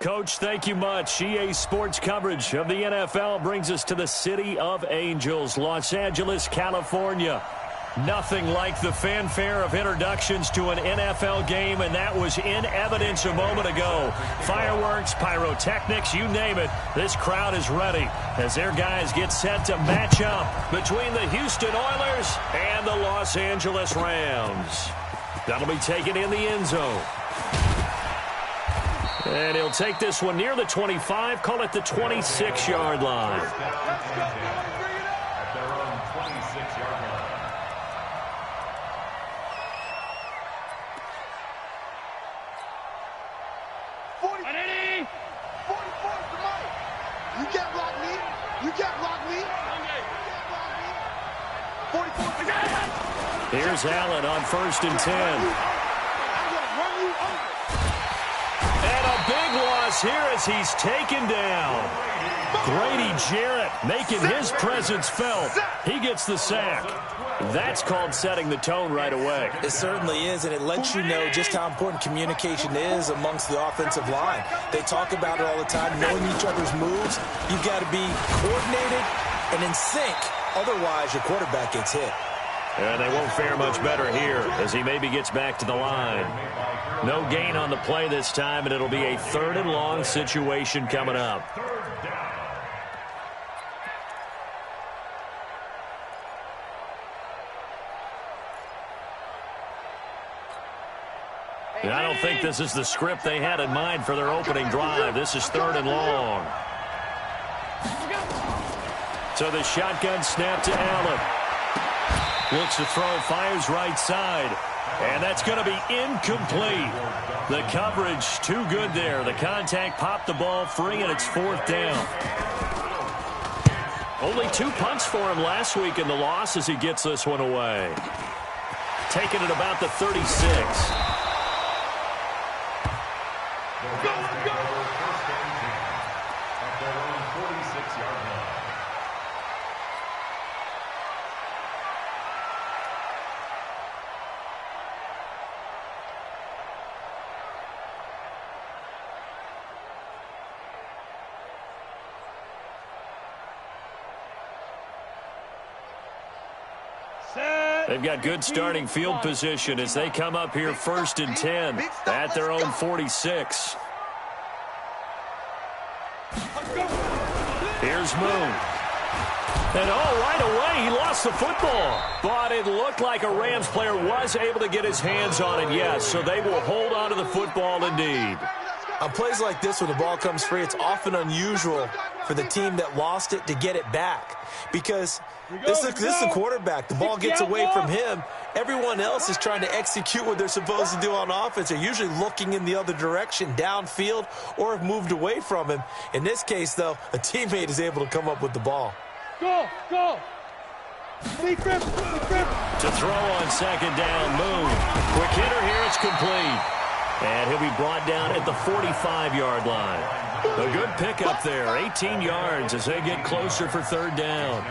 Coach, thank you much. EA Sports coverage of the NFL brings us to the City of Angels, Los Angeles, California. Nothing like the fanfare of introductions to an NFL game, and that was in evidence a moment ago. Fireworks, pyrotechnics, you name it. This crowd is ready as their guys get set to match up between the Houston Oilers and the Los Angeles Rams. That'll be taken in the end zone. And he'll take this one near the 25, call it the 26-yard line. At their own 26-yard line. You can't block me. You can't block me. Here's Allen on 1st and 10. And a big loss here as he's taken down. Grady Jarrett making his presence felt. He gets the sack. That's called setting the tone right away. It certainly is, and it lets you know just how important communication is amongst the offensive line. They talk about it all the time, knowing each other's moves. You've got to be coordinated and in sync. Otherwise, your quarterback gets hit. And they won't fare much better here as he maybe gets back to the line. No gain on the play this time, and it'll be a 3rd and long situation coming up. And I don't think this is the script they had in mind for their opening drive. This is 3rd and long. So the shotgun snap to Allen. Looks to throw, fires right side. And that's going to be incomplete. The coverage too good there. The contact popped the ball free, and it's 4th down. Only 2 punts for him last week in the loss as he gets this one away. Taking it about the 36. They've got good starting field position as they come up here 1st and 10 at their own 46. Here's Moon. And right away he lost the football. But it looked like a Rams player was able to get his hands on it, yes. So they will hold on to the football indeed. On plays like this when the ball comes free, it's often unusual for the team that lost it to get it back. Because this is the quarterback. The ball gets away from him. Everyone else is trying to execute what they're supposed to do on offense. They're usually looking in the other direction, downfield, or have moved away from him. In this case, though, a teammate is able to come up with the ball. Go! To throw on 2nd down, Moon. Quick hitter here, it's complete. And he'll be brought down at the 45-yard line. A good pickup there, 18 yards as they get closer for 3rd down.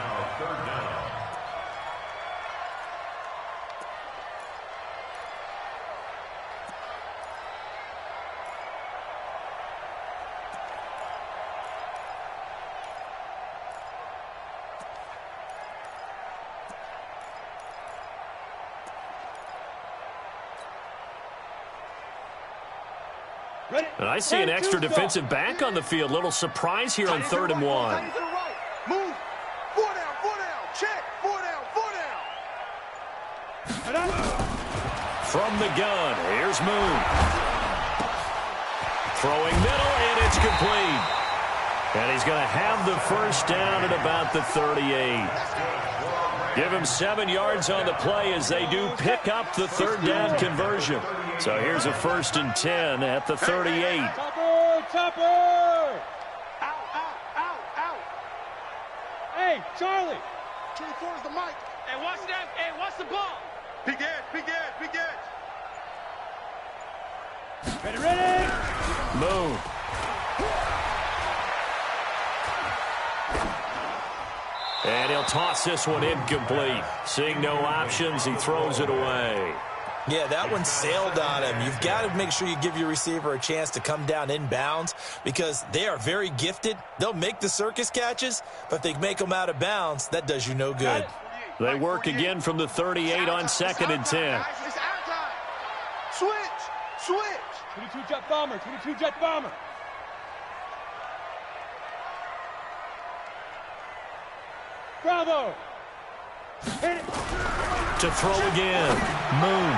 And I see an extra defensive back on the field. Little surprise here on 3rd and 1. Move. 4 down. Check. 4 down. From the gun, here's Moon. Throwing middle, and it's complete. And he's going to have the 1st down at about the 38. Give him 7 yards on the play as they do pick up the 3rd down conversion. So here's a 1st and 10 at the 38. Topper! Out. Hey, Charlie. 24 is the mic. Hey, watch that. Hey, watch the ball. Big edge. Ready. Moon. And he'll toss this one incomplete. Seeing no options, he throws it away. Yeah, that one sailed on him. You've got to make sure you give your receiver a chance to come down inbounds because they are very gifted. They'll make the circus catches, but if they make them out of bounds, that does you no good. They work again from the 38 on 2nd and 10. Switch. 22 jet bomber. 22 jet bomber. Bravo. Hit it. To throw again. Moon.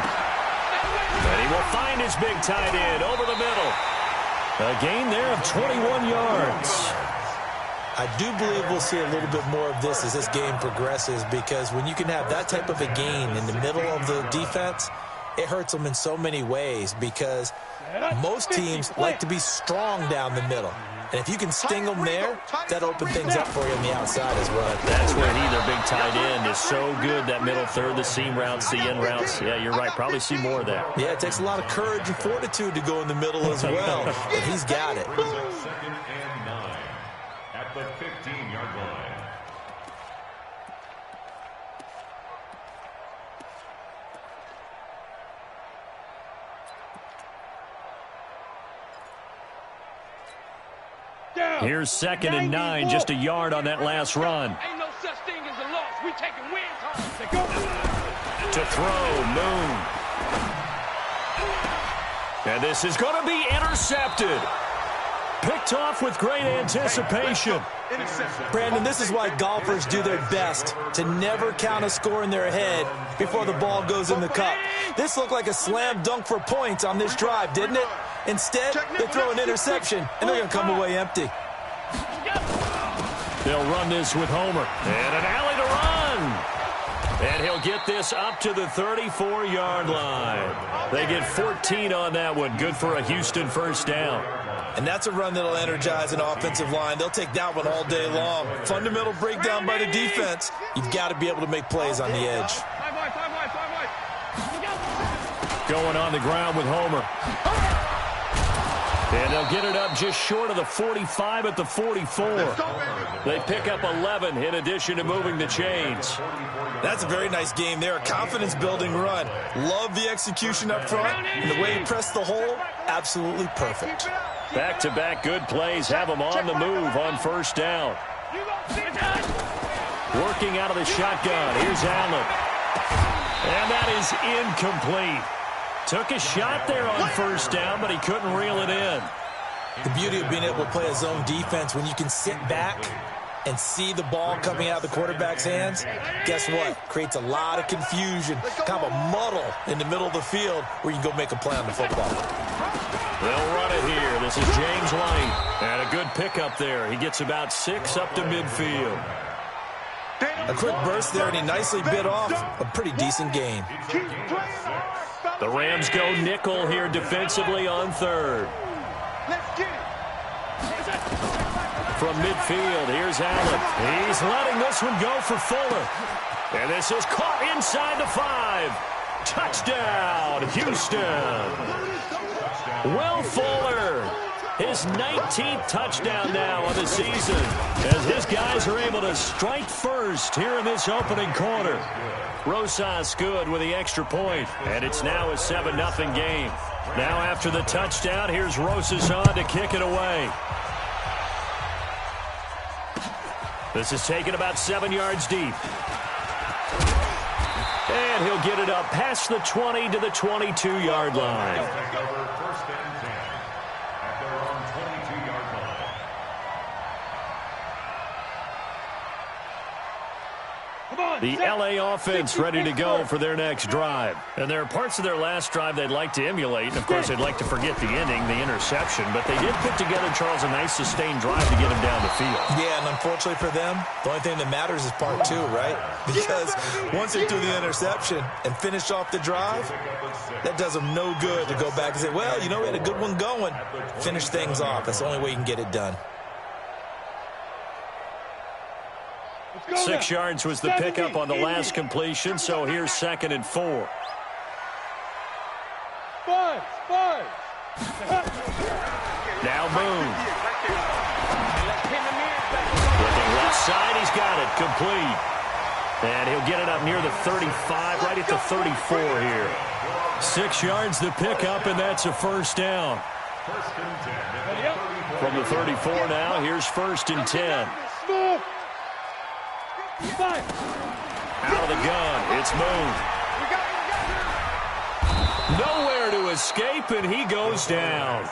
And he will find his big tight end over the middle. A gain there of 21 yards. I do believe we'll see a little bit more of this as this game progresses because when you can have that type of a gain in the middle of the defense, it hurts them in so many ways because most teams like to be strong down the middle. And if you can sting them there, that opens things up for you on the outside as well. That's where their big tight end is so good, that middle third, the seam routes, the in routes. Yeah, you're right. Probably see more of that. Yeah, it takes a lot of courage and fortitude to go in the middle as well. And he's got it. 2nd and 9 at the 15-yard line. Here's 2nd and 9, just a yard on that last run. Ain't no such thing as a loss. We taking wins home. Go. To throw, Moon. And this is going to be intercepted. Picked off with great anticipation. Brandon, this is why golfers do their best to never count a score in their head before the ball goes in the cup. This looked like a slam dunk for points on this drive, didn't it? Instead, they throw an interception, and they're going to come away empty. They'll run this with Homer. And an alley to run. And he'll get this up to the 34-yard line. They get 14 on that one. Good for a Houston first down. And that's a run that'll energize an offensive line. They'll take that one all day long. Fundamental breakdown by the defense. You've got to be able to make plays on the edge. Going on the ground with Homer. And they'll get it up just short of the 45 at the 44. They pick up 11 in addition to moving the chains. That's a very nice game there. A confidence-building run. Love the execution up front. And the way he pressed the hole, absolutely perfect. Back-to-back good plays have them on the move on first down. Working out of the shotgun. Here's Allen. And that is incomplete. Took a shot there on first down, but he couldn't reel it in. The beauty of being able to play a zone defense when you can sit back and see the ball coming out of the quarterback's hands, guess what? Creates a lot of confusion, kind of a muddle in the middle of the field where you can go make a play on the football. They'll run it here. This is James White. And a good pickup there. He gets about 6 up to midfield. A quick burst there, and he nicely bit off a pretty decent gain. The Rams go nickel here defensively on third. From midfield, here's Allen. He's letting this one go for Fuller. And this is caught inside the 5. Touchdown, Houston. Will Fuller, his 19th touchdown now of the season, as his guys are able to strike first here in this opening quarter. Rosas good with the extra point, and it's now a 7-0 game. Now after the touchdown, here's Rosas on to kick it away. This is taken about 7 yards deep. And he'll get it up past the 20 to the 22-yard line. The LA offense ready to go for their next drive. And there are parts of their last drive they'd like to emulate. And, of course, they'd like to forget the ending, the interception. But they did put together, Charles, a nice sustained drive to get him down the field. Yeah, and unfortunately for them, the only thing that matters is part 2, right? Because once they do the interception and finish off the drive, that does them no good to go back and say, well, you know, we had a good one going. Finish things off. That's the only way you can get it done. 6 yards was the pickup on the last completion, so here's 2nd and 4. 5. Now Moon. Looking left side, he's got it, complete. And he'll get it up near the 35, right at the 34 here. 6 yards the pickup, and that's a first down. From the 34 now, here's 1st and 10. Out of the gun, it's moved. Nowhere to escape, and he goes down.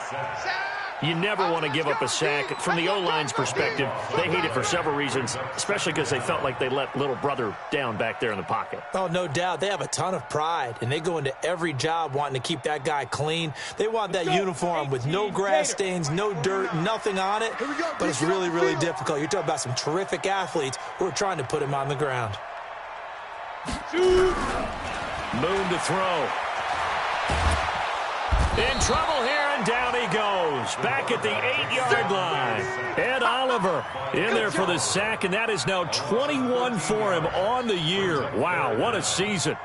You never want to give up a sack. From the O-line's perspective, they hate it for several reasons, especially because they felt like they let little brother down back there in the pocket. Oh, no doubt. They have a ton of pride, and they go into every job wanting to keep that guy clean. They want that uniform with no grass stains, no dirt, nothing on it. But it's really, really difficult. You're talking about some terrific athletes who are trying to put him on the ground. Moon to throw. In trouble here, and down he goes. Back at the 8-yard line. Ed Oliver in there for the sack, and that is now 21 for him on the year. Wow, what a season.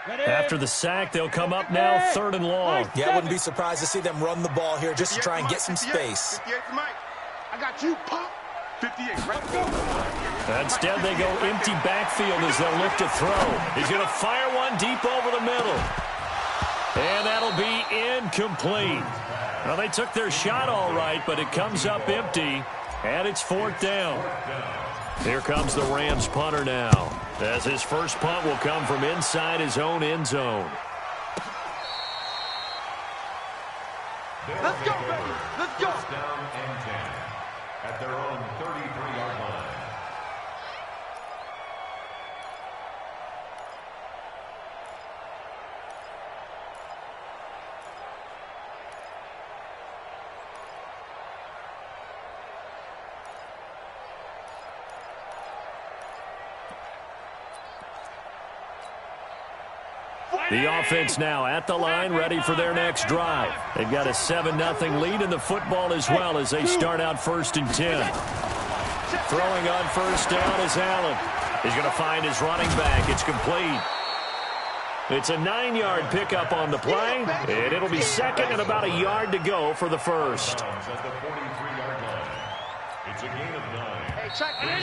After the sack, they'll come up now 3rd and long. Yeah, I wouldn't be surprised to see them run the ball here just to try and get some space. 58 to Mike. I got you, pop. 58, right? Go. Instead, they go empty backfield as they'll look to throw. He's going to fire one deep over the middle. And that'll be incomplete. Well, they took their shot all right, but it comes up empty, and it's 4th down. Here comes the Rams punter now, as his first punt will come from inside his own end zone. Let's go, baby. Let's go. Down and 10 at their own 33-yard line. The offense now at the line, ready for their next drive. They've got a 7-0 lead in the football as well as they start out 1st and 10. Throwing on 1st down is Allen. He's going to find his running back. It's complete. It's a 9-yard pickup on the play, and it'll be 2nd and about a yard to go for the first. At the 43-yard line. It's a gain of 9. Hey, check. 2nd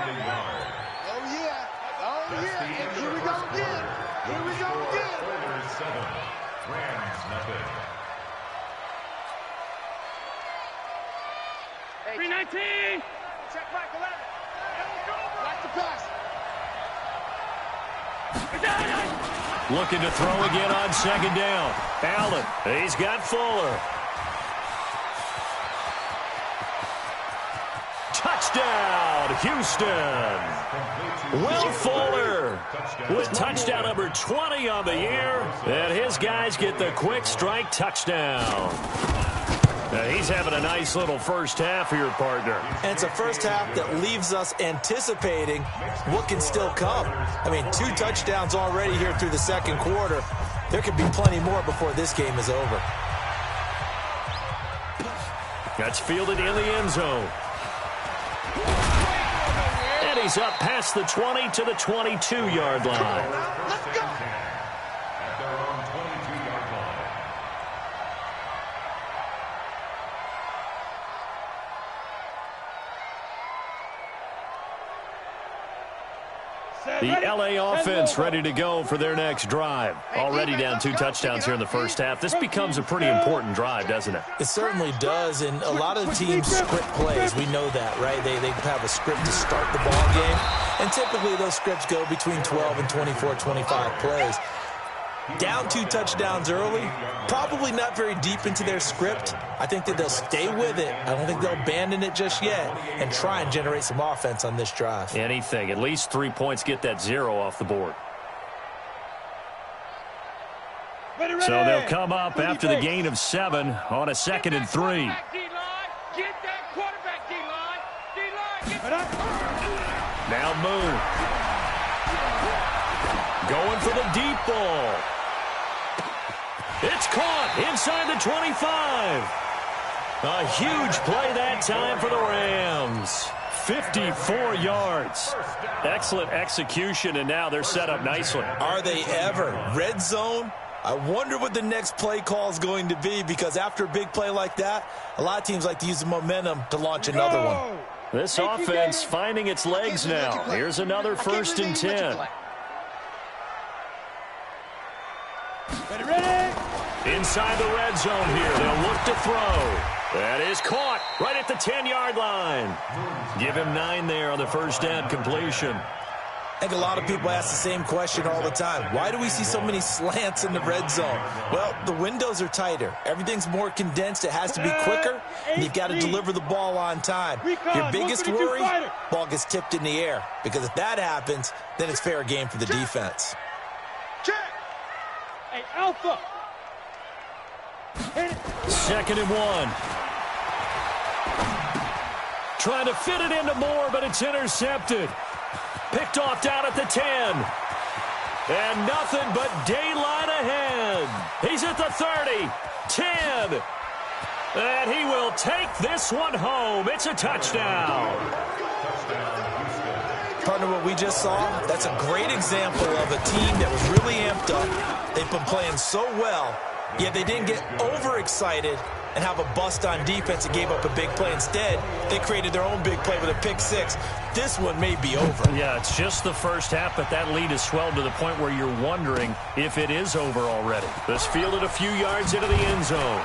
and a yard. Oh, yeah. Oh, yeah. Here we go again. Here we go again. Quarter 7. Rams nothing. Hey, 319. check Mike 11. Like the pass. Looking to throw again on 2nd down. Allen, he's got Fuller. Touchdown, Houston. Will Fuller with touchdown number 20 on the year, and his guys get the quick strike touchdown. Now he's having a nice little first half for your partner. And it's a first half that leaves us anticipating what can still come. I mean, 2 touchdowns already here through the 2nd quarter. There could be plenty more before this game is over. That's fielded in the end zone. And he's up past the 20 to the 22-yard line. Let's go. At their own 22-yard line. The LA offense ready to go for their next drive. Already down 2 touchdowns here in the first half. This becomes a pretty important drive, doesn't it? It certainly does, and a lot of teams script plays. We know that, right? They have a script to start the ball game, and typically those scripts go between 12 and 24, 25 plays. Down 2 touchdowns early, probably not very deep into their script. I think that they'll stay with it. I don't think they'll abandon it just yet and try and generate some offense on this drive. Anything. At least 3 points, get that 0 off the board. So they'll come up after the gain of 7 on a 2nd and 3. Get that quarterback, D-line. Now Moon. Going for the deep ball. It's caught inside the 25. A huge play that time for the Rams. 54 yards. Excellent execution, and now they're set up nicely. Are they ever? Red zone? I wonder what the next play call is going to be, because after a big play like that, a lot of teams like to use the momentum to launch another one. This offense finding its legs now. Here's another 1st and 10. Inside the red zone here. They'll look to throw. That is caught right at the 10-yard line. Give him 9 there on the first down completion. I think a lot of people ask the same question all the time. Why do we see so many slants in the red zone? Well, the windows are tighter. Everything's more condensed. It has to be quicker, and you've got to deliver the ball on time. Your biggest worry, ball gets tipped in the air. Because if that happens, then it's fair game for the defense. Check. Hey, Alpha. 2nd and 1. Trying to fit it into Moore, but it's intercepted. Picked off down at the 10. And nothing but daylight ahead. He's at the 30, 10. And he will take this one home. It's a touchdown. Partner, what we just saw, that's a great example of a team that was really amped up. They've been playing so well, yet they didn't get overexcited and have a bust on defense and gave up a big play. Instead, they created their own big play with a pick 6. This one may be over. Yeah, it's just the first half, but that lead has swelled to the point where you're wondering if it is over already. This fielded a few yards into the end zone.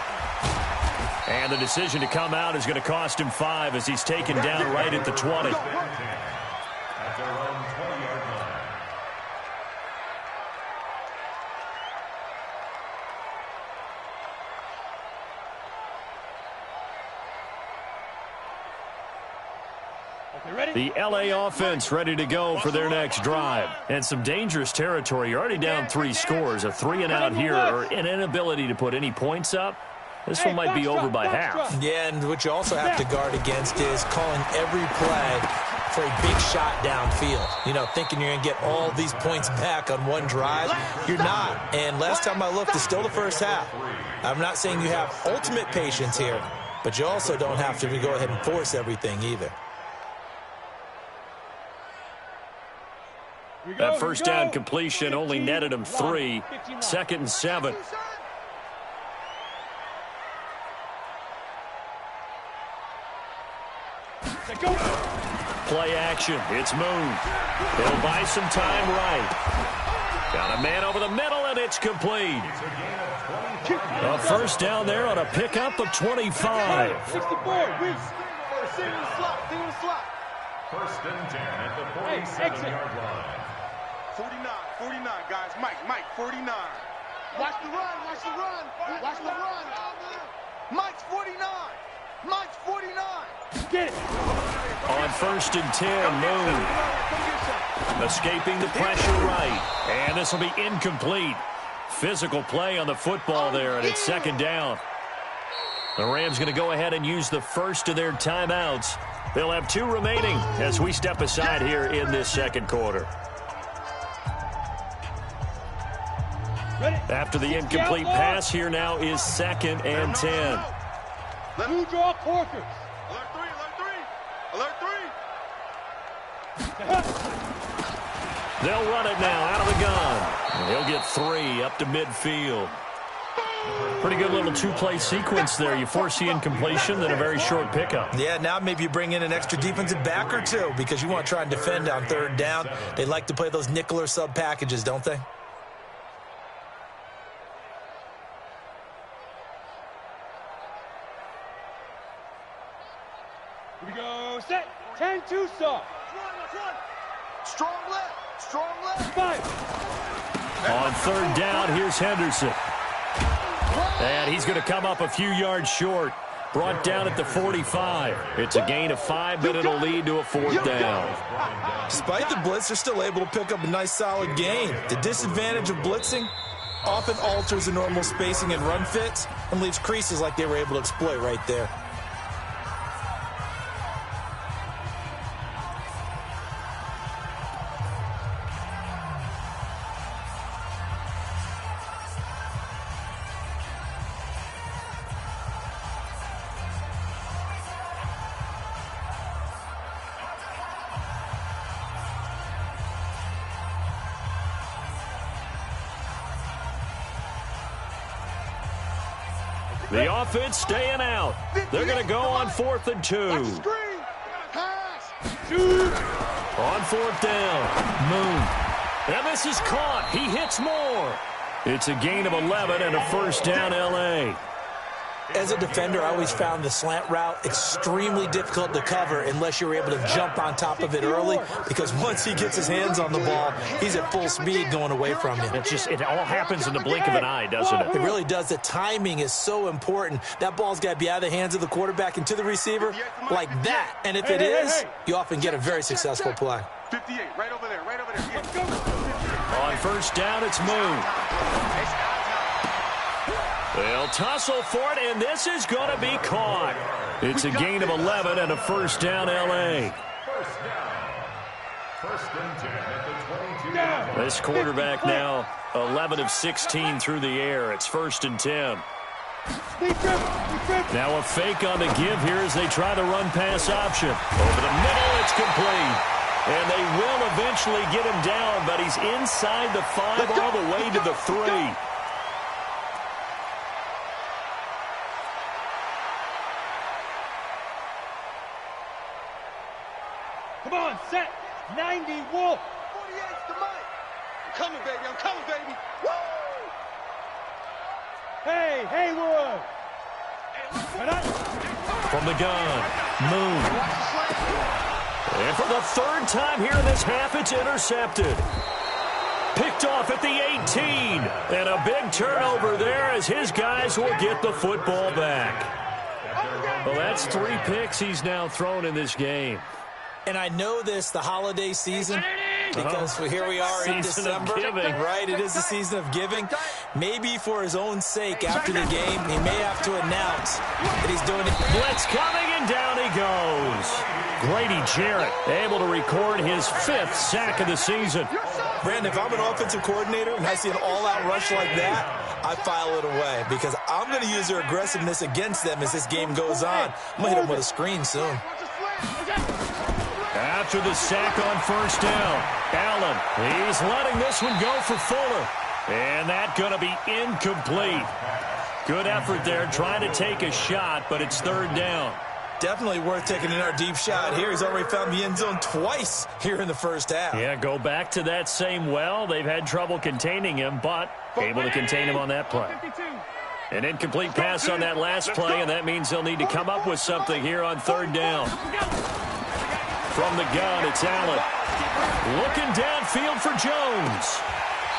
And the decision to come out is going to cost him 5 as he's taken down right at the 20. At their own 20-yard line. The LA offense ready to go for their next drive. And some dangerous territory. You're already down 3 scores. A 3-and-out here or an inability to put any points up. This one might be over by half. Yeah, and what you also have to guard against is calling every play for a big shot downfield. You know, thinking you're going to get all these points back on one drive. You're not. And last time I looked, it's still the first half. I'm not saying you have ultimate patience here, but you also don't have to go ahead and force everything either. That first down completion only netted him 3. 2nd and 7. Play action. It's Moon. He'll buy some time right. Got a man over the middle, and it's complete. A first down there on a pickup of 25. 64. First and 10 at the 47-yard line. 49, guys. Mike, 49. Watch the run. Mike's 49. Mike's 49. Get it. On 1st and 10, Moon. Escaping the pressure right. And this will be incomplete. Physical play on the football there, and it's 2nd down. The Rams going to go ahead and use the first of their timeouts. They'll have 2 remaining as we step aside here in this 2nd quarter. After the incomplete pass, here now is 2nd and 10. Two draw corkers. Alert 3. They'll run it now out of the gun. And he'll get 3 up to midfield. Pretty good little 2-play sequence there. You force the incompletion, then a very short pickup. Yeah, now maybe you bring in an extra defensive back or 2 because you want to try and defend on 3rd down. They like to play those nickel or sub packages, don't they? Here we go. Set. 10-2 stop. Strong left. Five. On 3rd down, here's Henderson. And he's going to come up a few yards short. Brought down at the 45. It's a gain of 5, but it'll lead to a 4th down. Despite the blitz, they're still able to pick up a nice solid gain. The disadvantage of blitzing often alters the normal spacing and run fits and leaves creases like they were able to exploit right there. The offense staying out. They're going to go on 4th and 2. On 4th down, Moon. And this is caught. He hits Moore. It's a gain of 11 and a first down, L.A. As a defender, I always found the slant route extremely difficult to cover unless you're able to jump on top of it early, because once he gets his hands on the ball, he's at full speed going away from you. It all happens in the blink of an eye, doesn't it? It really does. The timing is so important. That ball's got to be out of the hands of the quarterback and to the receiver like that. And if it is, you often get a very successful play. 58, right over there, right over there. On first down, it's Moon. They'll tussle for it, and this is going to be caught. It's a gain of 11 and a first down, L.A. First and 10 at the 22. This quarterback now 11 of 16 through the air. It's first and 10. Now a fake on the give here as they try the run-pass option. Over the middle, it's complete. And they will eventually get him down, but he's inside the 5 all the way to the 3. Come on, set. 90, Wolf. 48's the mic. I'm coming, baby. I'm coming, baby. Woo! Hey, Haywood. From the gun, Moon. And for the third time here in this half, it's intercepted. Picked off at the 18. And a big turnover there as his guys will get the football back. Well, that's 3 picks he's now thrown in this game. And I know this, the holiday season, because here we are in December, right? It is the season of giving. Maybe for his own sake, after the game, he may have to announce that he's doing it. Blitz coming, and down he goes. Grady Jarrett able to record his 5th sack of the season. Brandon, if I'm an offensive coordinator and I see an all-out rush like that, I file it away because I'm going to use their aggressiveness against them as this game goes on. I'm going to hit them with a screen soon. After the sack on first down, Allen, he's letting this one go for Fuller. And that's going to be incomplete. Good effort there trying to take a shot, but it's third down. Definitely worth taking in our deep shot here. He's already found the end zone twice here in the first half. Yeah, go back to that same well. They've had trouble containing him, but able to contain him on that play. An incomplete pass on that last play, and that means they'll need to come up with something here on third down. From the gun, it's Allen. Looking downfield for Jones.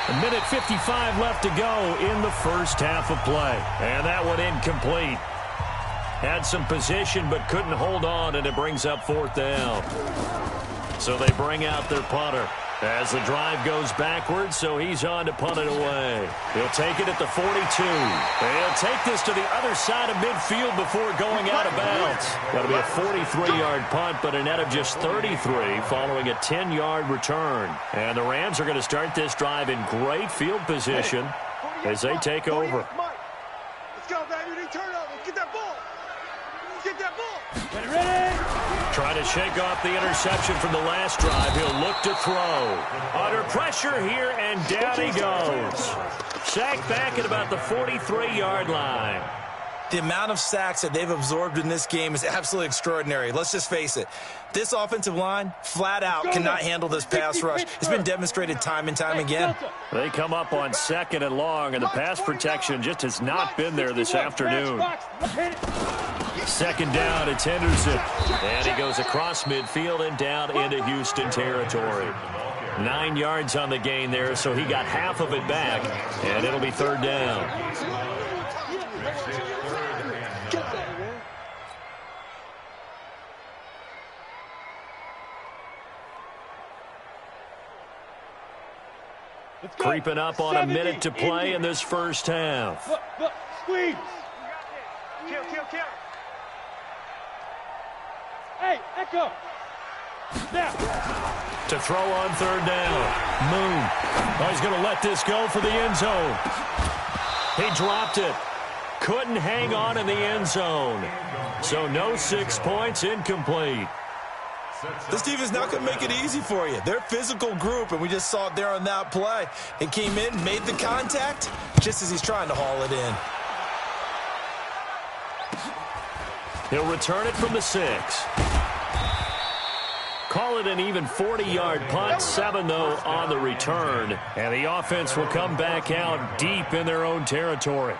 1:55 left to go in the first half of play. And that one incomplete. Had some position but couldn't hold on, and it brings up fourth down. So they bring out their punter as the drive goes backwards, so he's on to punt it away. He'll take it at the 42. He'll take this to the other side of midfield before going out of bounds. Got to be a 43-yard punt, but a net of just 33 following a 10-yard return. And the Rams are going to start this drive in great field position as they take over. Let's go, baby. Turnover. Get that ball. Get that ball. Ready? Trying to shake off the interception from the last drive. He'll look to throw. Under pressure here, and down he goes. Sacked back at about the 43-yard line. The amount of sacks that they've absorbed in this game is absolutely extraordinary. Let's just face it. This offensive line, flat out, cannot handle this pass rush. It's been demonstrated time and time again. They come up on 2nd and long, and the pass protection just has not been there this afternoon. 2nd down, it's Henderson. And he goes across midfield and down into Houston territory. 9 yards on the gain there, so he got half of it back, and it'll be third down. Creeping up on a minute to play in this first half. Look, squeeze. Kill. Hey, Echo. Now. To throw on third down. Moon. Oh, he's going to let this go for the end zone. He dropped it. Couldn't hang on in the end zone. So no 6 points, incomplete. This team is not going to make it easy for you. They're a physical group, and we just saw it there on that play. It came in, made the contact, just as he's trying to haul it in. He'll return it from the 6. Call it an even 40-yard punt, 7 though on the return. And the offense will come back out deep in their own territory.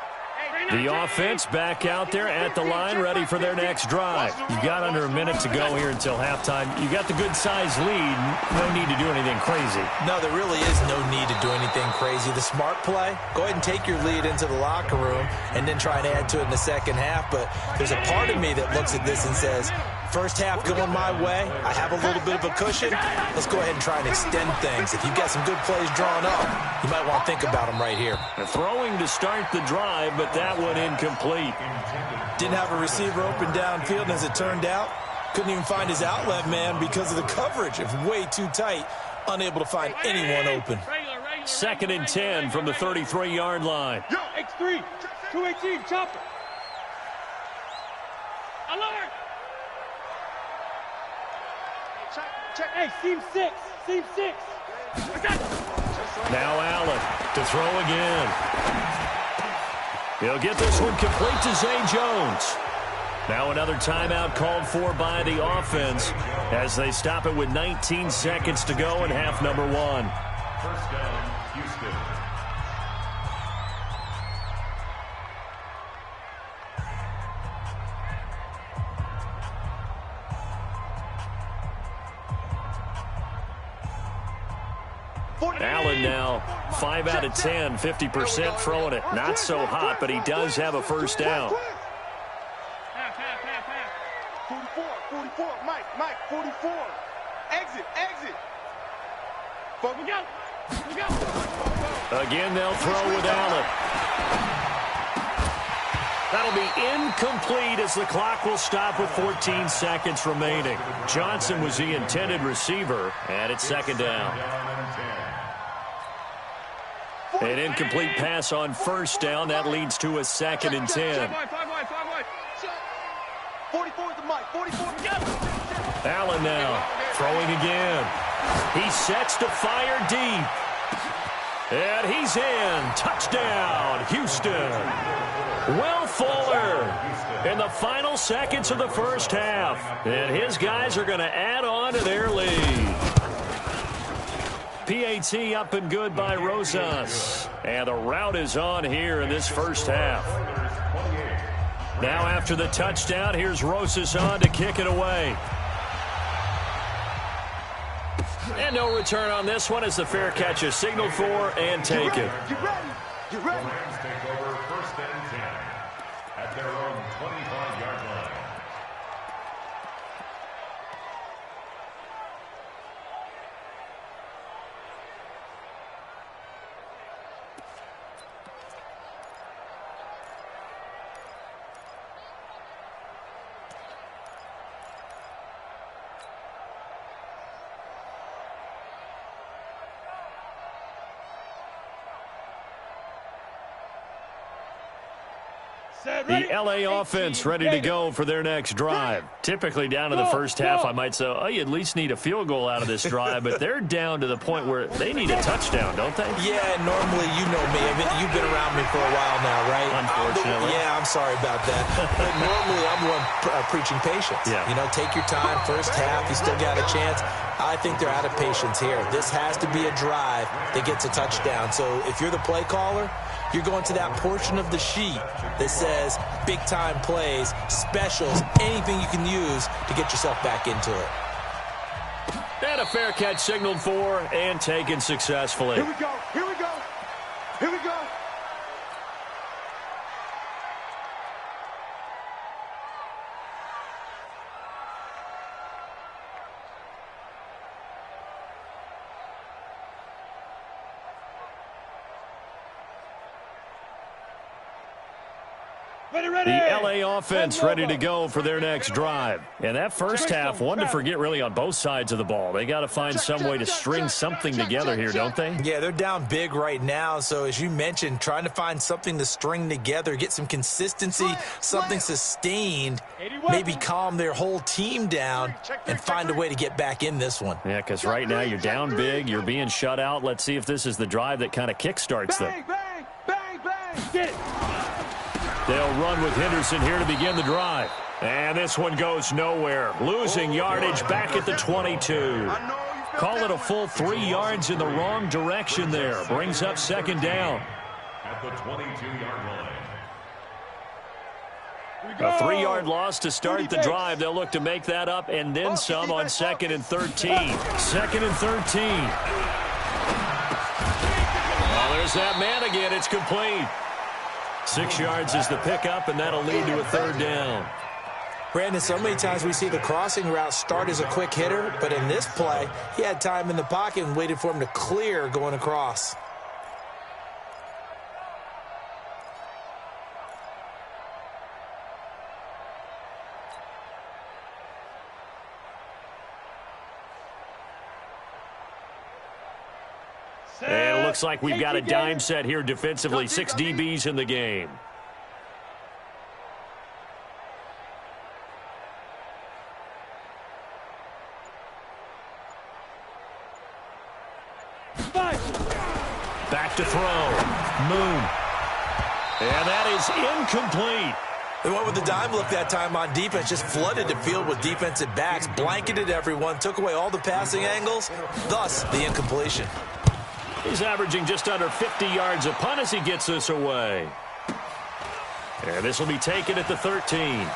The offense back out there at the line, ready for their next drive. You've got under a minute to go here until halftime. You got the good-sized lead. No need to do anything crazy. No, there really is no need to do anything crazy. The smart play, go ahead and take your lead into the locker room and then try and add to it in the second half. But there's a part of me that looks at this and says, first half going my way, I have a little bit of a cushion. Let's go ahead and try and extend things. If you've got some good plays drawn up, you might want to think about them right here. Throwing to start the drive, but that one incomplete. Didn't have a receiver open downfield, and as it turned out, couldn't even find his outlet man because of the coverage. It was way too tight, unable to find anyone open. 2nd and 10 from the 33-yard line. X3, 218, chopper. Alert! Check. Hey, seam 6. Now Allen to throw again. He'll get this one complete to Zay Jones. Now another timeout called for by the offense as they stop it with 19 seconds to go in half number 1. First down, Houston. Allen now 5 out of 10, 50% throwing it. Not so hot, but he does have a first down. 44, Mike, 44. Exit. We go. Again, they'll throw with Allen. That'll be incomplete as the clock will stop with 14 seconds remaining. Johnson was the intended receiver, and it's 2nd down. An incomplete pass on 1st down. That leads to a 2nd and 10. 44 to Mike, 44. Allen now throwing again. He sets to fire deep. And he's in. Touchdown, Houston. Will Fuller in the final seconds of the first half. And his guys are going to add on to their lead. PAT up and good by Rosas. And the route is on here in this first half. Now after the touchdown, here's Rosas on to kick it away. And no return on this one as the fair catch is signaled for and taken. Get ready. The Rams take over 1st and 10 at their own 25-yard line. The LA offense ready to go for their next drive. Typically down to the first half, I might say, oh, you at least need a field goal out of this drive, but they're down to the point where they need a touchdown, don't they? Yeah, normally, you know me. I mean, you've been around me for a while now, right? Unfortunately. I'm sorry about that. But normally, I'm the one preaching patience. Yeah. You know, take your time. First half, you still got a chance. I think they're out of patience here. This has to be a drive that gets a touchdown. So if you're the play caller, you're going to that portion of the sheet that says big-time plays, specials, anything you can use to get yourself back into it. And a fair catch signaled for and taken successfully. Here we go. The LA offense ready to go for their next drive. And that first half, one to forget really on both sides of the ball. They got to find some way to string something together here, don't they? Yeah, they're down big right now. So as you mentioned, trying to find something to string together, get some consistency, something sustained, maybe calm their whole team down and find a way to get back in this one. Yeah, because right now you're down big, you're being shut out. Let's see if this is the drive that kind of kickstarts them. Bang, bang, bang, bang. Get it. They'll run with Henderson here to begin the drive. And this one goes nowhere. Losing yardage back at the 22. Call it a full 3 yards in the wrong direction there. Brings up second down. At the 22-yard line. A 3-yard loss to start the drive. They'll look to make that up and then some on 2nd and 13. 2nd and 13. Well, there's that man again. It's complete. 6 yards is the pickup, and that'll lead to a 3rd down. Brandon, so many times we see the crossing route start as a quick hitter, but in this play, he had time in the pocket and waited for him to clear going across. And it looks like we've got a dime set here defensively. 6 DBs in the game. Back to throw. Moon. And that is incomplete. They went with the dime look that time on defense, just flooded the field with defensive backs, blanketed everyone, took away all the passing angles, thus the incompletion. He's averaging just under 50 yards a punt as he gets this away. And this will be taken at the 13.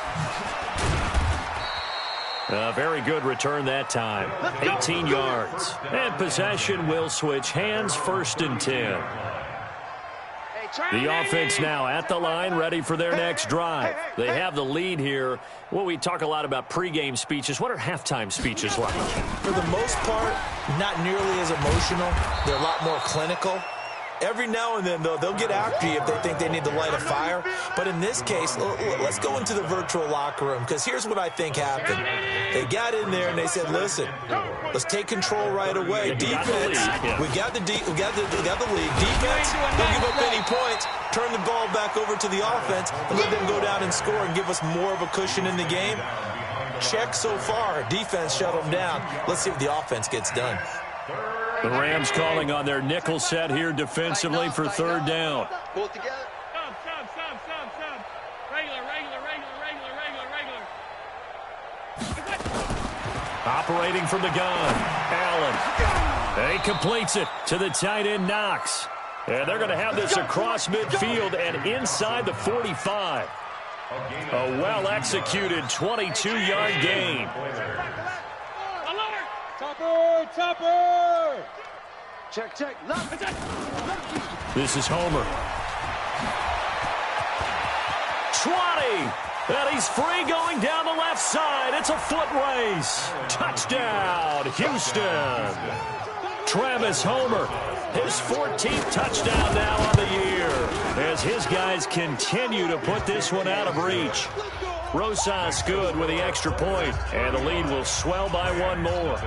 A very good return that time. 18 yards. And possession will switch hands, 1st and 10. The offense now at the line, ready for their next drive. They have the lead here. Well, we talk a lot about pregame speeches. What are halftime speeches like? For the most part, not nearly as emotional. They're a lot more clinical. Every now and then, though, they'll get after you if they think they need to light a fire. But in this case, let's go into the virtual locker room, because here's what I think happened. They got in there and they said, listen, let's take control right away. Defense, we got the lead. Defense, don't give up any points. Turn the ball back over to the offense and let them go down and score and give us more of a cushion in the game. Check so far. Defense shut them down. Let's see if the offense gets done. The Rams calling on their nickel set here defensively for 3rd down. Pull it together. Sub. Regular. Operating from the gun. Allen. And he completes it to the tight end, Knox. And they're going to have this across midfield and inside the 45. A well-executed 22-yard gain. Topper! Check. Left. This is Homer. 20. And he's free going down the left side. It's a foot race. Touchdown, Houston. Travis Homer, his 14th touchdown now on the year, as his guys continue to put this one out of reach. Rosas good with the extra point, and the lead will swell by 1 more.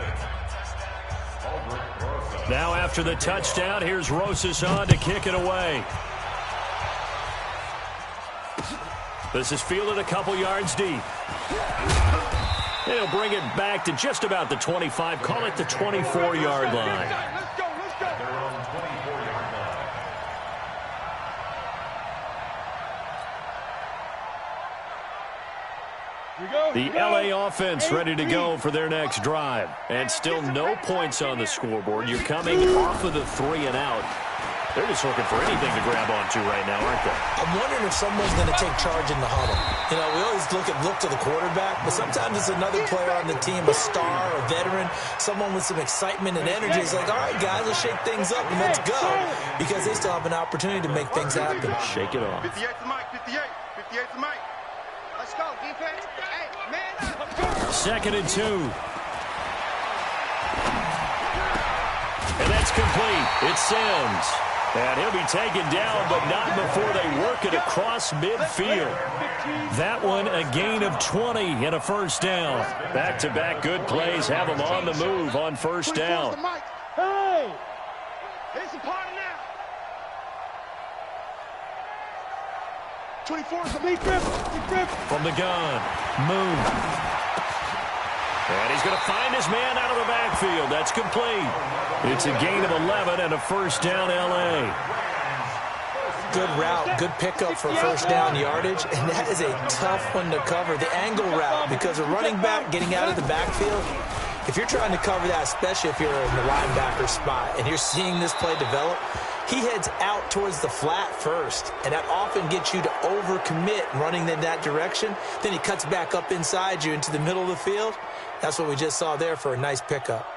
Now after the touchdown, here's Rosas on to kick it away. This is fielded a couple yards deep. He'll bring it back to just about the 25. Call it the 24-yard line. Let's go. Their own 24-yard line. The LA offense ready to go for their next drive. And still no points on the scoreboard. You're coming off of the 3 and out. They're just looking for anything to grab onto right now, aren't they? I'm wondering if someone's going to take charge in the huddle. You know, we always look to the quarterback, but sometimes it's another player on the team, a star, a veteran, someone with some excitement and energy. It's like, all right, guys, let's shake things up and let's go, because they still have an opportunity to make things happen. Shake it off. 58 to Mike. 58 to Mike. Let's go, defense. Hey, man up. 2nd and 2. And that's complete. It's Sims. And he'll be taken down, but not before they work it across midfield. That one a gain of 20 and a 1st down. Back-to-back good plays have them on the move on 1st down. Hey! It's a party now. 24 is a big grip. From the gun, Moon. And he's going to find his man out of the backfield. That's complete. It's a gain of 11 and a 1st down, L.A. good route, good pickup for first down yardage, and that is a tough one to cover. The angle route, because a running back getting out of the backfield, if you're trying to cover that, especially if you're in the linebacker spot and you're seeing this play develop, he heads out towards the flat first, and that often gets you to overcommit running in that direction. Then he cuts back up inside you into the middle of the field. That's what we just saw there for a nice pickup.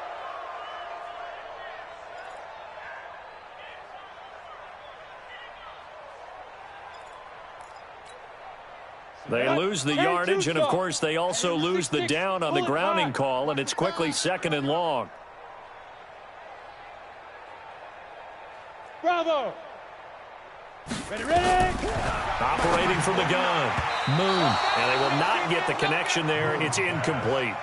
They lose the yardage, and, of course, they also lose the down on the grounding call, and it's quickly 2nd and long. Bravo! Ready! Operating from the gun. Moon. And they will not get the connection there. It's incomplete.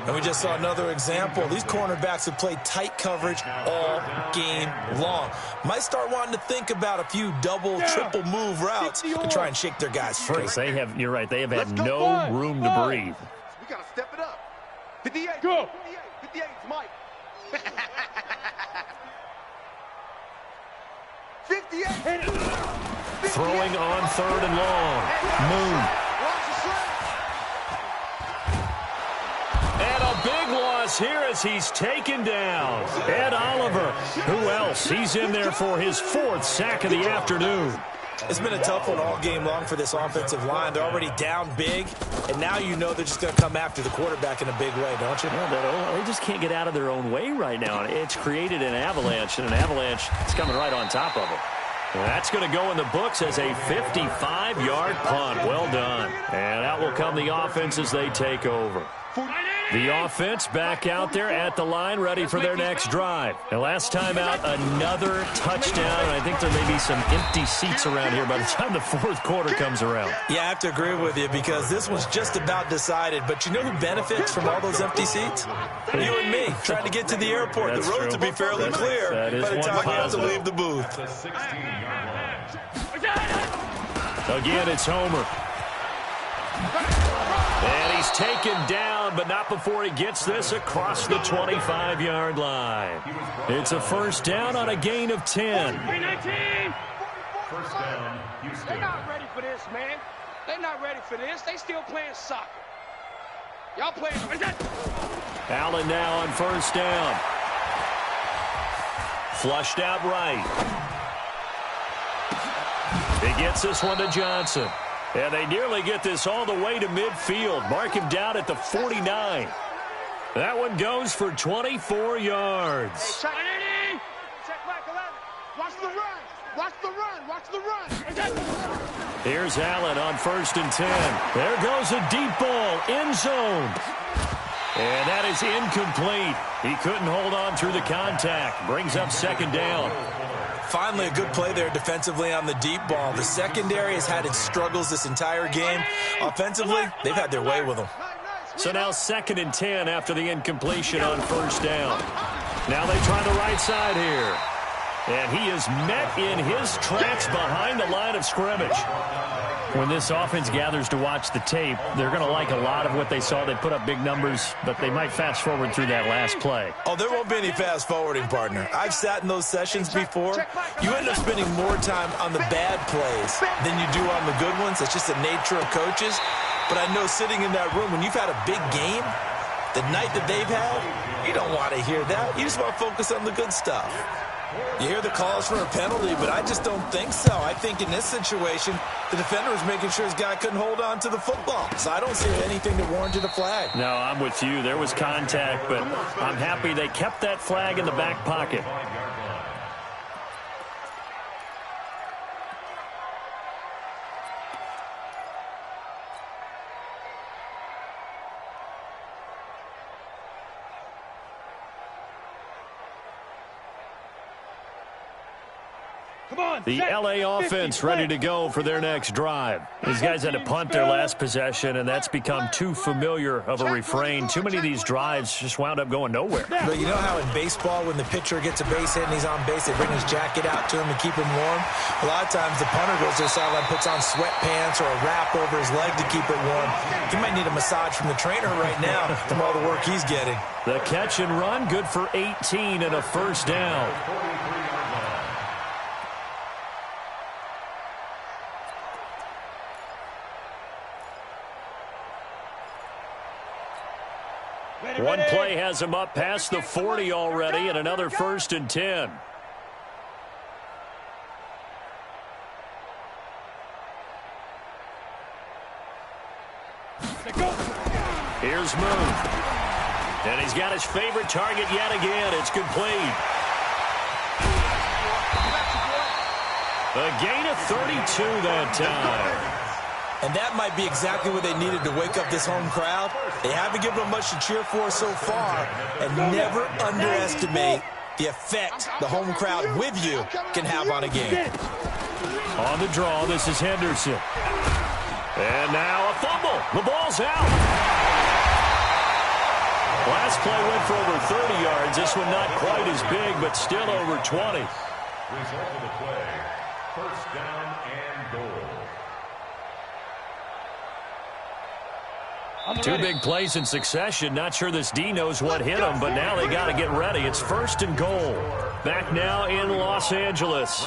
And we just saw another example. These cornerbacks have played tight coverage all game long. Might start wanting to think about a few double, triple move routes to try and shake their guys free. You're right, they have had no room to breathe. We got to step it up. 58. Go. 58 is Mike. 58. Throwing on 3rd and long. Moon. And a big loss here as he's taken down. Ed Oliver. Who else? He's in there for his 4th sack of the afternoon. It's been a tough one all game long for this offensive line. They're already down big, and now you know they're just going to come after the quarterback in a big way, don't you? Yeah, they just can't get out of their own way right now. It's created an avalanche, and an avalanche is coming right on top of them. And that's going to go in the books as a 55-yard punt. Well done. And out will come the offense as they take over. The offense back out there at the line, ready for their next drive. And last time out, another touchdown. I think there may be some empty seats around here by the time the 4th quarter comes around. Yeah, I have to agree with you because this one's just about decided. But you know who benefits from all those empty seats? You and me, trying to get to the airport. That's the roads true. will be fairly clear by the time we have to leave the booth. Again, it's Homer. And he's taken down, but not before he gets this across the 25-yard line. It's a first down on a gain of 10. First down, Houston. They're not ready for this, man. They're not ready for this. They still playing soccer. Y'all playing. Allen now on first down. Flushed out right. He gets this one to Johnson. And they nearly get this all the way to midfield. Mark him down at the 49. That one goes for 24 yards. Check McAllan. Watch the run. Watch the run. Watch the run. Here's Allen on 1st and 10. There goes a deep ball, end zone. And that is incomplete. He couldn't hold on through the contact. Brings up 2nd down. Finally, a good play there defensively on the deep ball. The secondary has had its struggles this entire game. Offensively, they've had their way with them. So now 2nd and 10 after the incompletion on first down. Now they try the right side here. And he is met in his tracks behind the line of scrimmage. When this offense gathers to watch the tape, they're going to like a lot of what they saw. They put up big numbers, but they might fast forward through that last play. Oh, there won't be any fast forwarding, partner. I've sat in those sessions before. You end up spending more time on the bad plays than you do on the good ones. It's just the nature of coaches. But I know sitting in that room, when you've had a big game, the night that they've had, you don't want to hear that. You just want to focus on the good stuff. You hear the calls for a penalty, but I just don't think so. I think in this situation, the defender was making sure his guy couldn't hold on to the football. So I don't see anything that warranted a flag. No, I'm with you. There was contact, but I'm happy they kept that flag in the back pocket. The LA offense ready to go for their next drive. These guys had to punt their last possession, and that's become too familiar of a refrain. Too many of these drives just wound up going nowhere. But you know how in baseball, when the pitcher gets a base hit and he's on base, they bring his jacket out to him to keep him warm? A lot of times the punter goes to the sideline, puts on sweatpants or a wrap over his leg to keep it warm. He might need a massage from the trainer right now from all the work he's getting. The catch and run, good for 18 and a first down. has him up past the 40 already, and another 1st and 10. Here's Moon. And he's got his favorite target yet again. It's complete. A gain of 32 that time. And that might be exactly what they needed to wake up this home crowd. They haven't given them much to cheer for so far. And never underestimate the effect the home crowd with you can have on a game. On the draw, this is Henderson. And now a fumble. The ball's out. Last play went for over 30 yards. This one not quite as big, but still over 20. Result of the play, 1st down and goal. 2 big plays in succession. Not sure this D knows what hit him, but now they got to get ready. It's 1st and goal. Back now in Los Angeles.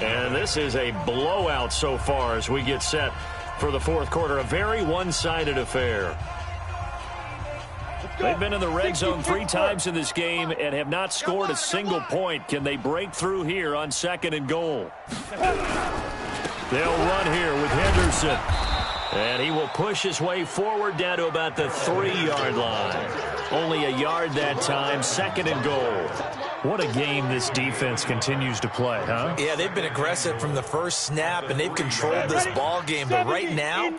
And this is a blowout so far as we get set for the 4th quarter. A very one-sided affair. They've been in the red zone 3 times in this game and have not scored a single point. Can they break through here on 2nd and goal? They'll run here with Henderson. And he will push his way forward down to about the 3-yard line. Only a yard that time, 2nd and goal. What a game this defense continues to play, huh? Yeah, they've been aggressive from the first snap, and they've controlled this ball game. But right now,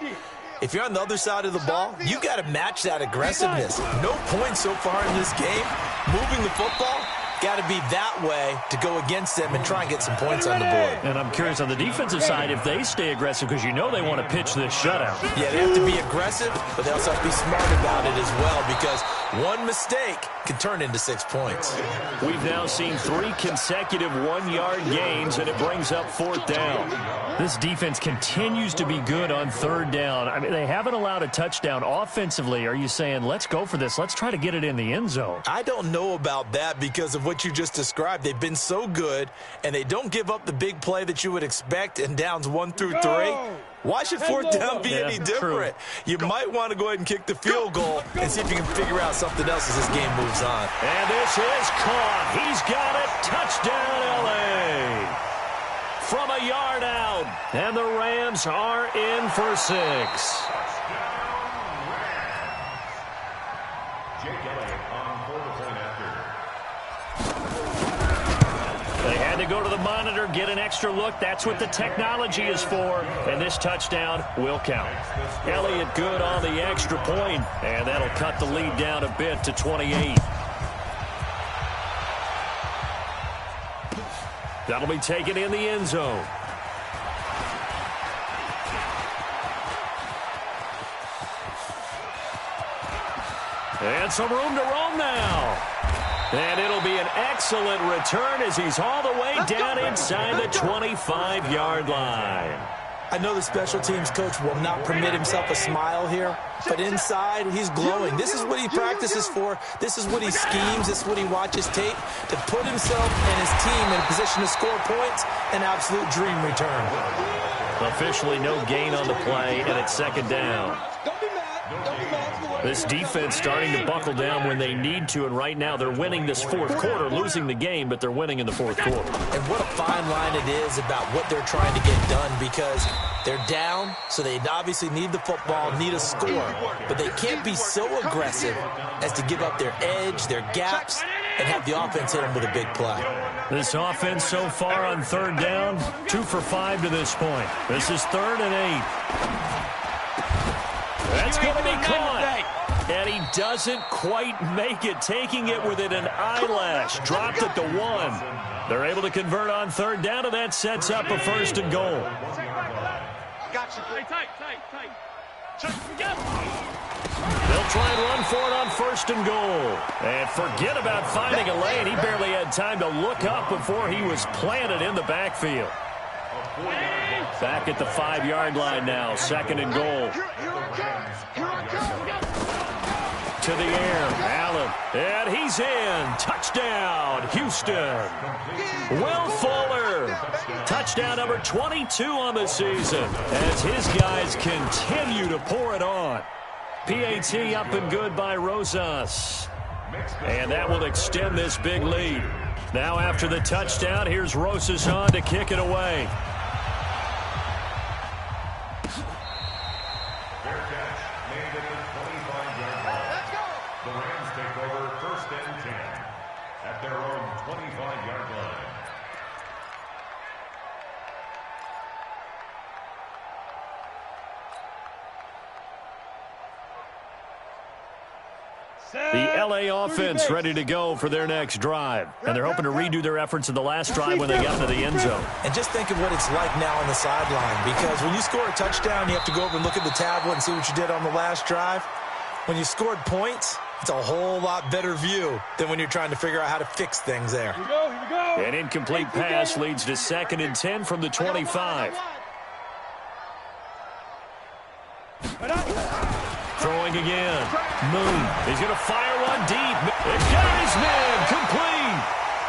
if you're on the other side of the ball, you got to match that aggressiveness. No points so far in this game. Moving the football, got to be that way to go against them and try and get some points on the board. And I'm curious on the defensive side if they stay aggressive, because you know they want to pitch this shutout. Yeah, they have to be aggressive, but they also have to be smart about it as well, because one mistake can turn into 6 points. We've now seen 3 consecutive 1-yard gains, and it brings up 4th down. This defense continues to be good on 3rd down. I mean, they haven't allowed a touchdown offensively. Are you saying, let's go for this, let's try to get it in the end zone? I don't know about that because of what you just described. They've been so good, and they don't give up the big play that you would expect in downs 1 through 3. Why should 4th down be any different? You might want to go ahead and kick the field goal and see if you can figure out something else as this game moves on. And this is caught. He's got it. Touchdown, L.A. From a yard out. And the Rams are in for 6. They had to go to the monitor, get an extra look. That's what the technology is for. And this touchdown will count. Elliott good on the extra point, and that'll cut the lead down a bit to 28. That'll be taken in the end zone. And some room to roam now. And it'll be an excellent return as he's all the way down inside the 25-yard line. I know the special teams coach will not permit himself a smile here, but inside he's glowing. This is what he practices for. This is what he schemes. This is what he watches tape to put himself and his team in a position to score points. An absolute dream return. Officially no gain on the play, and it's 2nd down. This defense starting to buckle down when they need to, and right now they're winning this 4th quarter, losing the game, but they're winning in the 4th quarter. And what a fine line it is about what they're trying to get done, because they're down, so they obviously need the football, need a score, but they can't be so aggressive as to give up their edge, their gaps, and have the offense hit them with a big play. This offense so far on 3rd down, 2 for 5 to this point. This is 3rd and 8. That's going to be caught. And he doesn't quite make it, taking it within an eyelash. Dropped at the 1. They're able to convert on 3rd down, and that sets up a 1st and goal. They'll try and run for it on 1st and goal. And forget about finding a lane. He barely had time to look up before he was planted in the backfield. Back at the 5-yard line now, 2nd and goal. To the air, Allen, and he's in. Touchdown, Houston. Will Fuller, touchdown number 22 on the season as his guys continue to pour it on. PAT up and good by Rosas. And that will extend this big lead. Now after the touchdown, here's Rosas on to kick it away. Fair catch made at the 25-yard line. Let's go. The Rams take over 1st and 10 at their own 25-yard line. The LA offense ready to go for their next drive. And they're hoping to redo their efforts in the last drive when they got into the end zone. And just think of what it's like now on the sideline, because when you score a touchdown, you have to go over and look at the tablet and see what you did on the last drive. When you scored points, it's a whole lot better view than when you're trying to figure out how to fix things there. Here we go, here we go. An incomplete pass leads to 2nd and 10 from the 25. Throwing again. Moon. He's going to fire one deep. It got his man complete.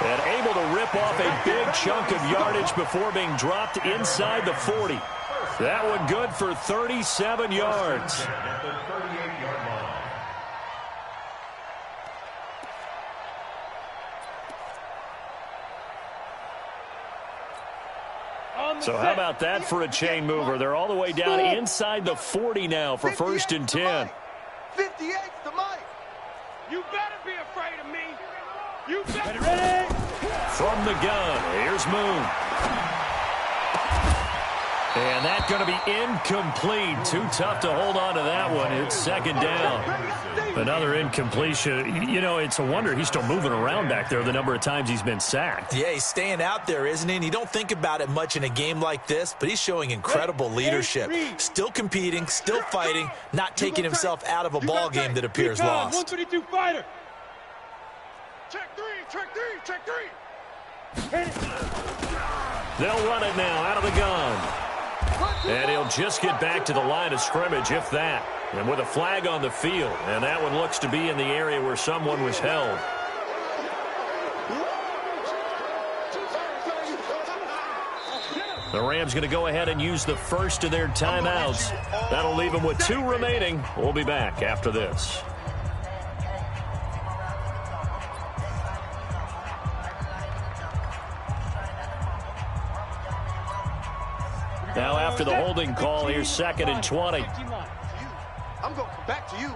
And able to rip off a big chunk of yardage before being dropped inside the 40. That one good for 37 yards. At the 38-yard line. So how about that for a chain mover? They're all the way down inside the 40 now for 1st and 10. 58 to Mike. You better be afraid of me. You better. Ready? From the gun, here's Moon. And that's going to be incomplete. Too tough to hold on to that one. It's 2nd down. Another incompletion. You know, it's a wonder he's still moving around back there the number of times he's been sacked. Yeah, he's staying out there, isn't he? And you don't think about it much in a game like this, but he's showing incredible leadership. Still competing, still fighting, not taking himself out of a ball game that appears lost. 122 fighter. Check three, check three, check three. They'll run it now out of the gun. And he'll just get back to the line of scrimmage, if that. And with a flag on the field. And that one looks to be in the area where someone was held. The Rams going to go ahead and use the first of their timeouts. That'll leave them with 2 remaining. We'll be back after this. Now after the holding call, here's 2nd and 20. I'm going to come back to you.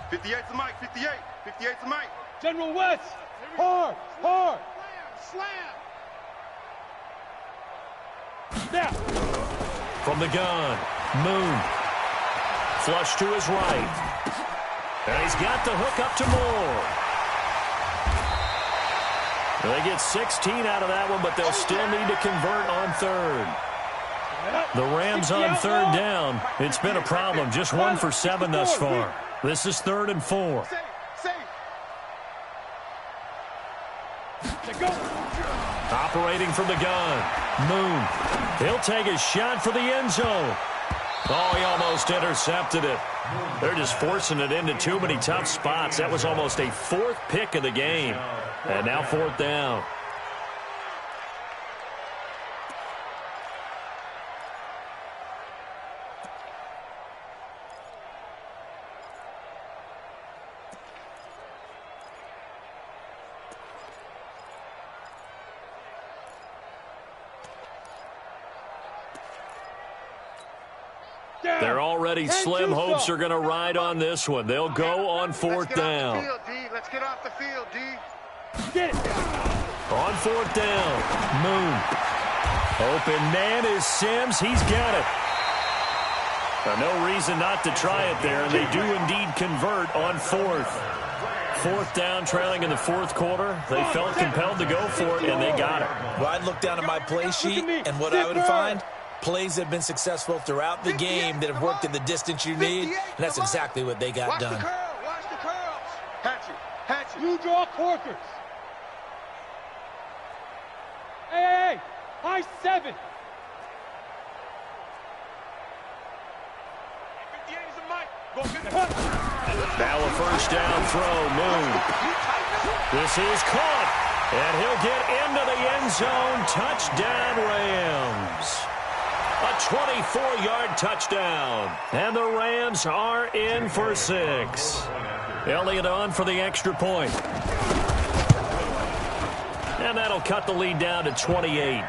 58 to Mike, 58. 58 to Mike. General West. Hard, hard. Slam. Now. From the gun, Moon. Flush to his right. And he's got the hook up to Moore. They get 16 out of that one, but they'll still need to convert on 3rd. The Rams on 3rd down. It's been a problem. Just 1 for 7 thus far. This is 3rd and 4. Operating from the gun. Moon. He'll take a shot for the end zone. Oh, he almost intercepted it. They're just forcing it into too many tough spots. That was almost a 4th pick of the game. And now 4th down. They're already slim hopes are going to ride on this one. They'll go on 4th down. Let's get off the field, D. Get it. On 4th down, Moon. Open man is Sims. He's got it. No reason not to try it there, and they do indeed convert on 4th. 4th down, trailing in the 4th quarter. They felt compelled to go for it, and they got it. Well, I'd look down at my play sheet, and what I would find, plays that have been successful throughout the game that have worked in the distance you need, and that's exactly what they got done. Watch the curls. Hatchet, hatchet. You draw corkers. Hey, high 7. 58 is a Mike. Go get it. Now a 1st down throw, Moon. This is caught, and he'll get into the end zone. Touchdown, Rams. A 24-yard touchdown. And the Rams are in for 6. Elliott on for the extra point. And that'll cut the lead down to 28.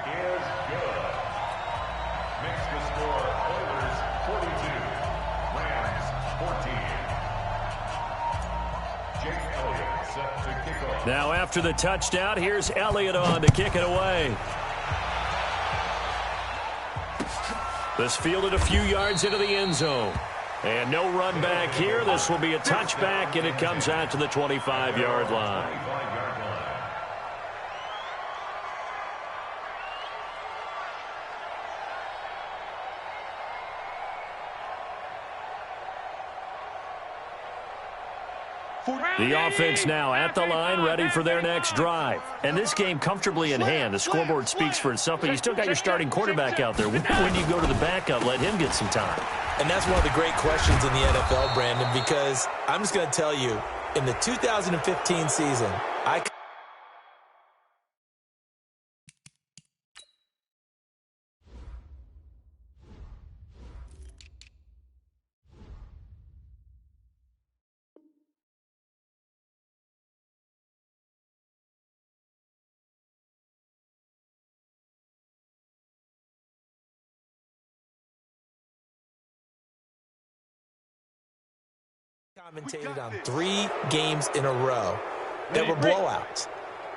Now after the touchdown, here's Elliott on to kick it away. This fielded a few yards into the end zone. And no run back here. This will be a touchback, and it comes out to the 25-yard line. The offense now at the line, ready for their next drive. And this game comfortably in hand. The scoreboard speaks for itself, but you still got your starting quarterback out there. When you go to the backup, let him get some time. And that's one of the great questions in the NFL, Brandon, because I'm just going to tell you, in the 2015 season, commentated on 3 games in a row that were blowouts.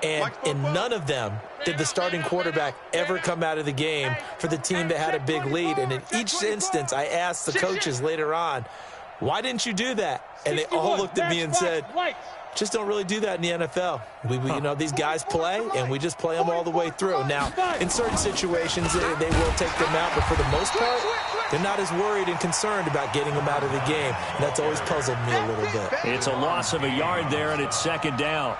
And in none of them did the starting quarterback ever come out of the game for the team that had a big lead. And in each instance, I asked the coaches later on, why didn't you do that? And they all looked at me and said, just don't really do that in the NFL. You know, these guys play, and we just play them all the way through. Now, in certain situations, they will take them out, but for the most part, they're not as worried and concerned about getting them out of the game. And that's always puzzled me a little bit. It's a loss of a yard there, and it's second down.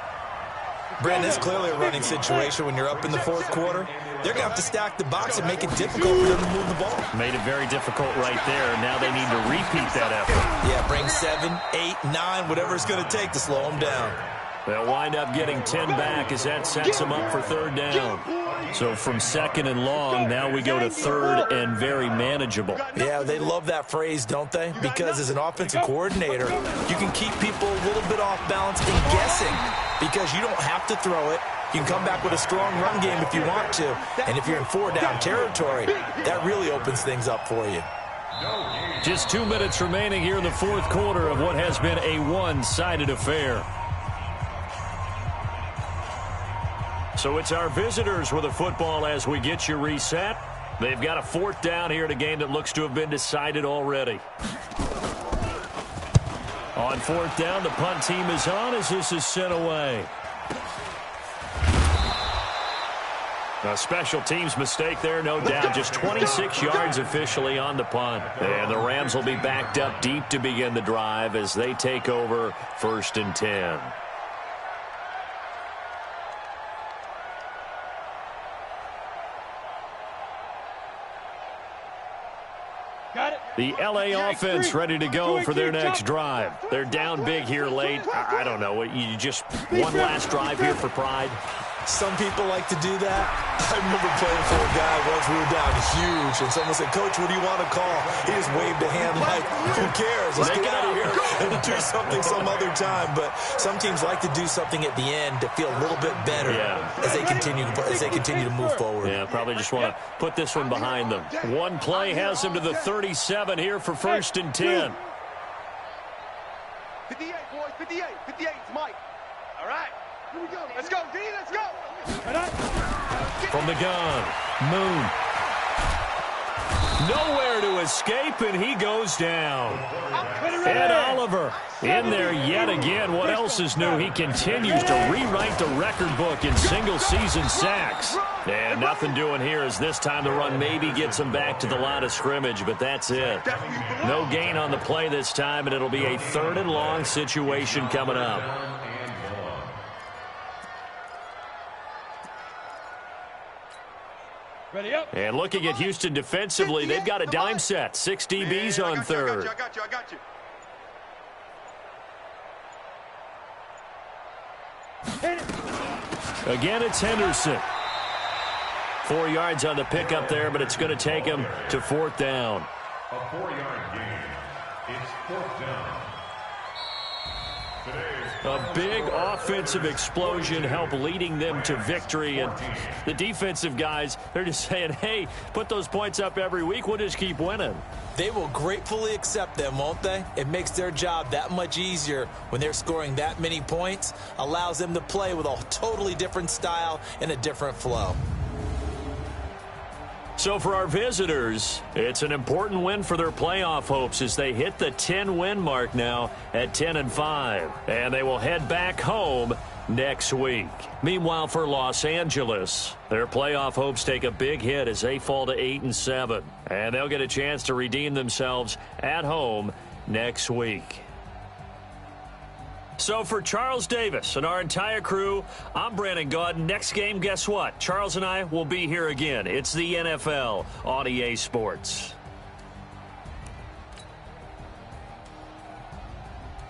Brandon, it's clearly a running situation when you're up in the fourth quarter. They're going to have to stack the box and make it difficult for them to move the ball. Made it very difficult right there. Now they need to repeat that effort. Yeah, bring 7, 8, 9, whatever it's going to take to slow them down. They'll wind up getting 10 back as that sets them up for third down. So from second and long, now we go to third and very manageable. Yeah, they love that phrase, don't they? Because as an offensive coordinator, you can keep people a little bit off balance and guessing because you don't have to throw it. You can come back with a strong run game if you want to. And if you're in 4-down territory, that really opens things up for you. Just 2 minutes remaining here in the fourth quarter of what has been a one-sided affair. So it's our visitors with the football as we get you reset. They've got a fourth down here in a game that looks to have been decided already. On fourth down, the punt team is on as this is sent away. A special teams mistake there, no doubt. Just 26 yards officially on the punt. And the Rams will be backed up deep to begin the drive as they take over 1st and 10. The LA offense ready to go for their next drive. They're down big here late. I don't know. You just one last drive here for pride? Some people like to do that. I remember playing for a guy once we were down huge, and someone said, Coach, what do you want to call? He just waved a hand like, who cares? Let's get out of here and do something some other time. But some teams like to do something at the end to feel a little bit better as they continue to move forward. Yeah, probably just want to put this one behind them. One play has them to the 37 here for 1st and 10. 58, boys, 58. 58, it's Mike. All right. Here we go. Let's go, D, let's go. From the gun, Moon. Nowhere to escape, and he goes down. Ed Oliver in there yet again. What else is new? He continues to rewrite the record book in single-season sacks. And nothing doing here as this time the run maybe gets him back to the line of scrimmage, but that's it. No gain on the play this time, and it'll be a 3rd and long situation coming up. Ready up. And looking at Houston defensively, they've got a dime set. 6 DBs on third. I got you. Again, it's Henderson. 4 yards on the pickup there, but it's going to take him to 4th down. A 4-yard gain. It's 4th down. A big offensive explosion helped leading them to victory. And the defensive guys, they're just saying, hey, put those points up every week. We'll just keep winning. They will gratefully accept them, won't they? It makes their job that much easier when they're scoring that many points. Allows them to play with a totally different style and a different flow. So for our visitors, it's an important win for their playoff hopes as they hit the 10-win mark now at 10-5. And they will head back home next week. Meanwhile, for Los Angeles, their playoff hopes take a big hit as they fall to 8-7. And they'll get a chance to redeem themselves at home next week. So for Charles Davis and our entire crew, I'm Brandon Gaudin. Next game, guess what? Charles and I will be here again. It's the NFL on EA Sports.